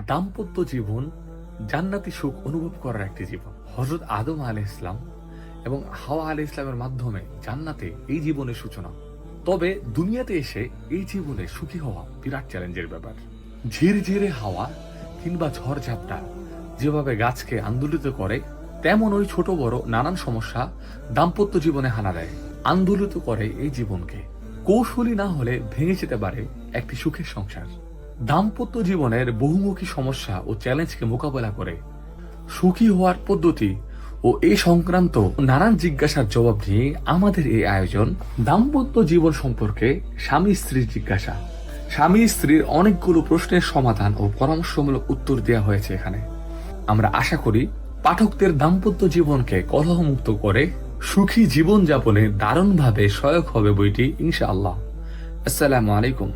দাম্পত্য জীবন জান্নাতি সুখ অনুভব করার একটি জীবন। হযরত আদম আলাইহিস সালাম এবং হাওয়া আলাইহিস সালামের মাধ্যমে জান্নাতে এই জীবনের সূচনা। তবে দুনিয়াতে এসে এই জীবনে সুখী হওয়া বিরাট চ্যালেঞ্জের ব্যাপার। ঝিরঝিরে হাওয়া কিংবা ঝড়ঝাপটা যেভাবে গাছকে আন্দোলিত করে, তেমন ওই ছোট বড় নানান সমস্যা দাম্পত্য জীবনে হানা দেয়, আন্দোলিত করে এই জীবনকে। কৌশলী না হলে ভেঙে যেতে পারে একটি সুখের সংসার। দাম্পত্য জীবনের বহুমুখী সমস্যা ও চ্যালেঞ্জকে মোকাবেলা করে সুখী হওয়ার পদ্ধতি ও এ সংক্রান্ত নানান জিজ্ঞাসার জবাব নিয়ে আমাদের এই আয়োজন দাম্পত্য জীবন সম্পর্কে স্বামী স্ত্রীর জিজ্ঞাসা। স্বামী স্ত্রীর অনেকগুলো প্রশ্নের সমাধান ও পরামর্শমূলক উত্তর দেওয়া হয়েছে এখানে। আমরা আশা করি পাঠকদের দাম্পত্য জীবনকে কলহমুক্ত করে সুখী জীবনযাপনে দারুণভাবে সহায়ক হবে বইটি, ইনশাআল্লাহ। আসসালামু আলাইকুম।